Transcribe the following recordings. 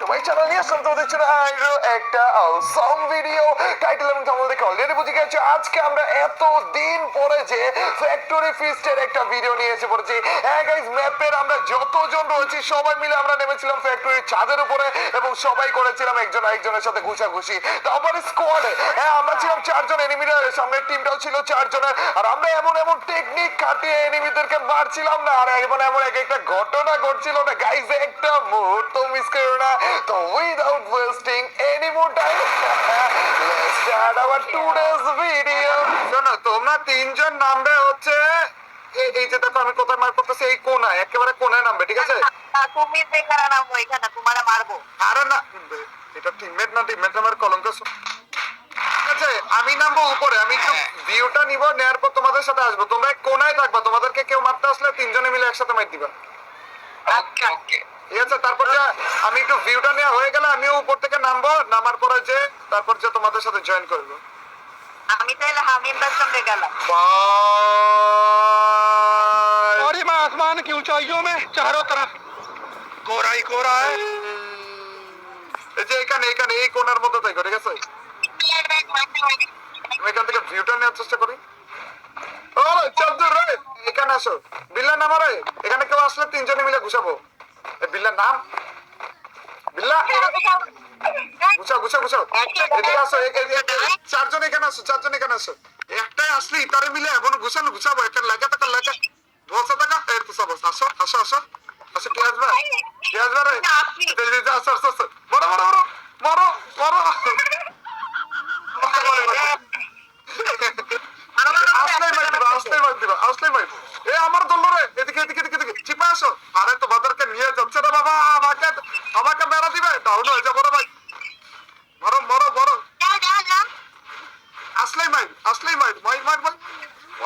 My channel নিয়ে আসলাম তোমাদের জন্য আরো একটা অসম ভিডিও। টাইটেল এবং থাম্বনেল দেখে অলরেডি বুঝে গেছো আজকে আমরা এত দিন পরে যে ফ্যাক্টরি ফিস্টের একটা ভিডিও নিয়ে এসে পড়েছি। হ্যাঁ গাইস, ম্যাপের আমরা যতজন রয়েছি সবাই মিলে আমরা নেমেছিলাম ফ্যাক্টরির ছাদের উপরে এবং সবাই করেছিলাম একজন আরেকজনের সাথে ঘুষাঘুষি। তারপরে স্কোয়াডে হ্যাঁ আমরা ছিলাম চারজন এনিমিরা, সামনের টিমটাও ছিল চারজনের, আর আমরা এমন এমন টেকনিক খাটিয়ে এনিমিদেরকে মারছিলাম না, আর এমন এমন এক একটা ঘটনা ঘটছিল না গাইস, একটা মুহূর্ত মিস করো না। তো without wasting any more time let's start our today's video. শোনো, তোমরা তিনজন নামবে হচ্ছে এই যে দেখো আমি কোথায় মার করতেছি, এই কোনায়, একেবারে কোনায় নামবে, ঠিক আছে? তুমি যেখানে নামবো এখানে তোমারে মারবো। আরে না, এটা টিমমেট না, টিমমেট নামের কলঙ্ক। ঠিক আছে, আমি নামবো উপরে, আমি একটু ভিউটা নিব, নেওয়ার পর তোমাদের সাথে আসবো। তোমরা কোনায় থাকবা, তোমাদেরকে কেউ মারতে আসলে তিনজনে মিলে একসাথে মার দিবা। আচ্ছা ওকে ঠিক আছে, তারপর যে আমি একটু ভিউটা নেওয়া হয়ে গেলে আমিও উপর থেকে নামবো, নামার পরে যে তারপর যে তোমাদের সাথে জয়েন করবো। আমি তাহলে হামিমদার সঙ্গে গেলাম। और ये मैं आसमान की ऊंचाइयों में चारों तरफ कोहरा ही कोहरा है। এই যে এখানে এখানে এই কোনার মধ্যে থাকো, ঠিক আছে? আমি এখান থেকে ভিউটা নেওয়ার চেষ্টা করি। ও চাঁদুর রে, এখানে আসো। বিল্লা নাম রে, এখানে কেউ আসলে তিনজনে মিলে ঘুষাবো। বিল্লার নাম বিল্লা, ঘুষাও ঘুষাও ঘুষাও। এদিকে আসো, চারজন এখানে আসো, চারজন এখানে আসো। একটাই আসলি তারে মিলে এমন ঘুষানো ঘুষাবো, একটা লাগা টাকা লাগা বসে টাকা। এই তো সব আসো আসো আসো আসো। কে আসবে? কে আসবে রে? আসো আসো আসো। বড় বড় বড় বড় বড়। আসলেই মার দিবা, আসলেই মার দিবা, আসলেই মার। এ আমার দল রে, এদিকে এদিকে এদিকে এদিকে চিপা আসো। আরে তোমাদেরকে নিয়ে যাচ্ছে না বাবা, আমাকে আমাকে মেরা দিবে। ডাউন হয়ে যা বড় ভাই, মরো মরো মরো। আসলেই মার, আসলেই মার, মার মার মার।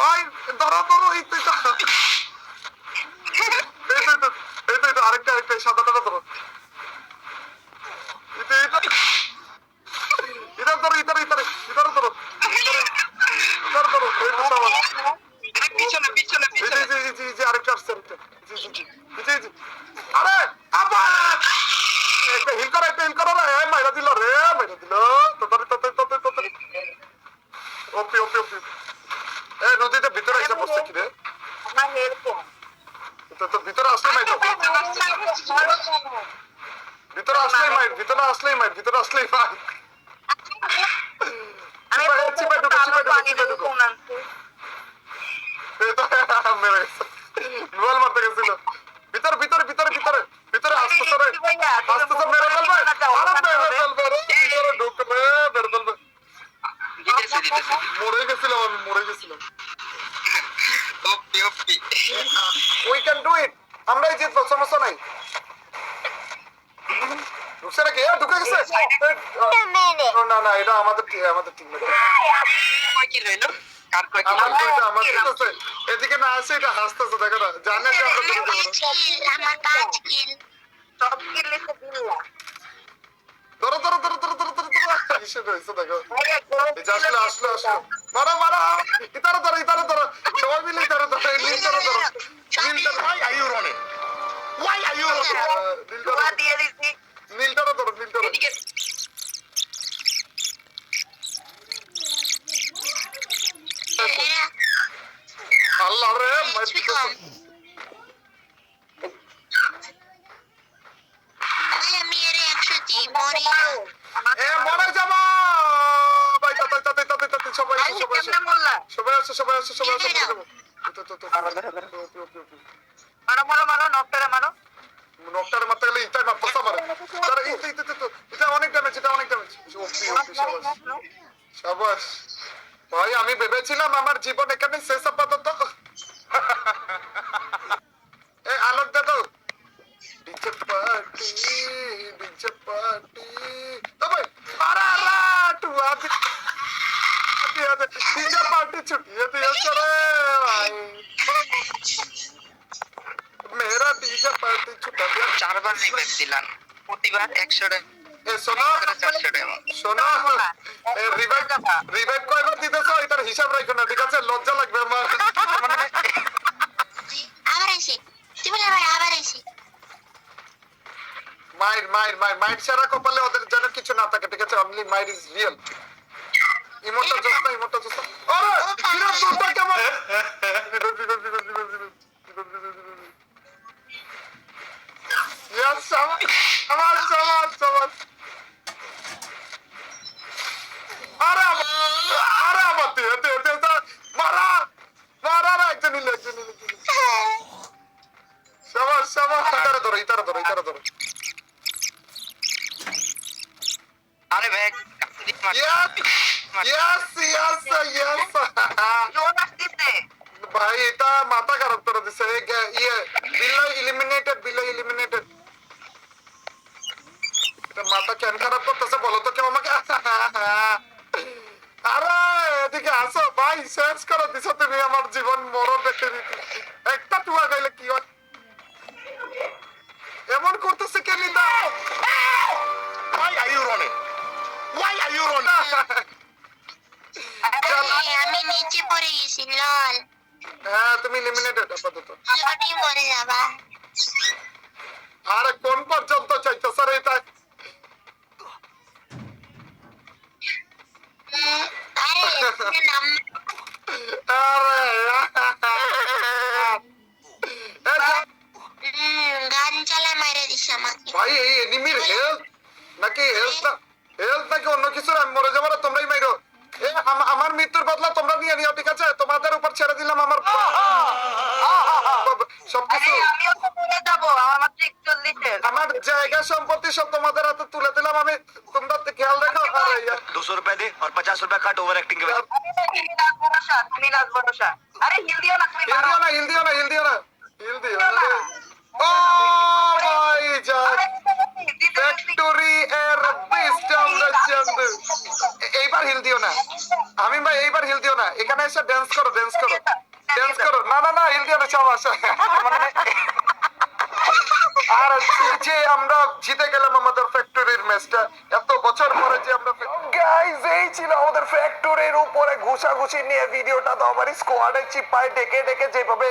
ওই ধরো ধরো, এই তো এই তো আরেকটা আরেকটা সাদাটা ধরো। এটা এটা এটা ধরো, ইতারে ইতারে ইতারে ধরো, ইতারে ধরো। এই তো সব পিছনে পিছনে পিছনে আরেকটা আসছে, আরেকটা। আরে আবার একটা হিল করো, একটা হিল করো রে। মাইরা দিল রে, মাইরা দিল। তোতারি তোতারি তোতারি তোতারি। ওপি ওপি ওপি। এ নদীতে ভিতরে এসে বসছে কি রে? আমার হেল্প তো ভিতরে আসলে মাইর দাও। ভিতরে আসলেই মাইর, ভিতরে আসলেই মাইর, ভিতরে আসলেই মাইর। আমি চিপাই ঢুকো, চিপাই ঢুকো, চিপাই ঢুকো। মেরে গেছে, গোল মারতে গেছিল। ভিতরে ভিতরে ভিতরে ভিতরে ভিতরে আসতেছে রে, আসতেছে, মেরে ফেলবে। আরে মেরে ফেলবে রে, ভিতরে ঢুকবে, মেরে ফেলবে। মরে গেছিলাম আমি, মরে গেছিলাম। ওপি ওপি উই ক্যান ডু ইট, আমরাই জিতবো, সমস্যা নাই। ঢুকছে নাকি? ঢুকে গেছে। না না, এটা আমাদের আমাদের টিম। কয় কি রইলো? কার কয় কি? আমার দুইটা, আমার দুটো। এদিকে না আসে, এটা হাসতেছে, দেখো না, জানে যে আমরা দুটো যাবো। আমার 5 কিল সব কিল লিখে দিলা। ধরো ধরো ধরো ধরো ধরো ধরো ধরো। কিসের হয়েছে দেখো। এই যে আসলো আসলো আসলো। মারো মারো, ইতারে ধরো ইতারে ধরো, সবাই মিলে ইতারে ধরো, নীল ধরো ধরো, নীল ধরো। Why are you running? Why are you running? নীল ধরো, তোরা দিয়ে দিছি। নীল ধরো ধরো, নীল ধরো। এদিকে আল্লাহ রে, মার দিতেছে। এ মরে যাবো ভাই। তাতে তাতে তাতে তাতে সবাই আসো, সবাই আসো, কেমনে বললা? সবাই আসো, সবাই আসো, সবাই আসো, মরে যাবো। তো তো তো ওপি ওপি ওপি। মারো মারো মারো, নকটারে মারো। নকটারে মারতে গেলে ইটাই মারতেছে আমার। তারা এটা অনেক ড্যামেজ, এটা অনেক ড্যামেজ। ওপি ওপি, সাবাস সাবাস ভাই। আমি ভেবেছিলাম আমার জীবন এখানে শেষ আপাতত। এ আলোক দে তো। DJ party, DJ party. তবে আরে আরে টুয়া ডিজে পার্টি ছুটিয়ে দিয়েছে রে ভাই। মেরা ডিজে পার্টি ছুটা দিয়া। 4 বার রিভাইভ দিলাম, প্রতিবার 100 টাকা এ শোনো করে 400 টাকা। শোনো, রিভাইভ রিভাইভ কয়বার দিতেছো এটার হিসাব রাখো না, ঠিক আছে? লজ্জা লাগবে আমার। আবার এসে, তুমি আবার এসে। মাইর মাইর মাইর মাইর ছাড়া কপালে ওদের যেন কিছু না থাকে, ঠিক আছে? অনলি মাইর ইজ রিয়েল। ইমোটা জোস্তা, ইমোটা জোস্তা। আরে বিরাট জোস্তা কেমন? ইয়েস, শাবাশ শাবাশ শাবাশ শাবাশ। আরে আরে আমার দিয়ে দিয়ে দিয়ে মারা মারা না, একজন ইলে একজন ইলে। শাবাশ শাবাশ। ইতারে ধরো ইতারে ধরো ইতারে ধরো। আরে ভাই Yes, yes, yes. জোন আসতেছে ভাই এটা মাথা খারাপ করে দিছে। ইয়ে বিল্লা ইলিমিনেটেড। এটা মাথা কেন খারাপ করতেছে বলো তো কেউ আমাকে? আরে এদিকে আসো ভাই, শেষ করে দিছো তুমি আমার জীবন মরণ দেখতে দিতে। একটা টুয়া গাইলে কি হয়? এমন করতেছে কেন? Why are you running? Why are you running? আমি নিচে পড়ে গেছি লল হ্যাঁ তুমি ইলিমিনেটেড আপাতত। লটি পড়ে যাবা আরে কোন পর্যন্ত চাইতেছ রে এটা? আরে নাম গান চালায় মাইরে দিস আমাকে ভাই এই এনিমির হেলথ নাকি অন্য কিছু? আমি মরে যাবো না, তোমরাই মাইরো। আমার মৃত্যুর বদলা তোমরা নিয়ে নিও, ঠিক আছে? তোমাদের উপর ছেড়ে দিলাম আমার সবকিছু। আমিও তো তুলে যাবো আমার মাত্র 41 আমার জায়গা সম্পত্তি সব তোমাদের হাতে তুলে দিলাম আমি। তোমরা খেয়াল রাখো। আরে 200 रुपए दे और 50 रुपए काट ओवर एक्टिंग के वजह তুমি লাজ ভরসা আরে হিল দিও না তুমি মারো হিল দিও না। ও ভাই যাক, ফ্যাক্টরি এর বেস্ট আমরা জানবো। এইবার হিল দিও না আমি ভাই, এইবার হিল দিও না। এখানে এসে ড্যান্স করো। না হিল দিও না, সব আসা। আর যে আমরা জিতে গেলাম আমাদের ফ্যাক্টরির ম্যাচটা, এত বছর পরে যে আমরা। গাইস এই ছিল আমাদের ফ্যাক্টরির উপরে ঘুষাঘুষি নিয়ে ভিডিওটা। তো আমার স্কোয়াডের চিপায় ডেকে যেভাবে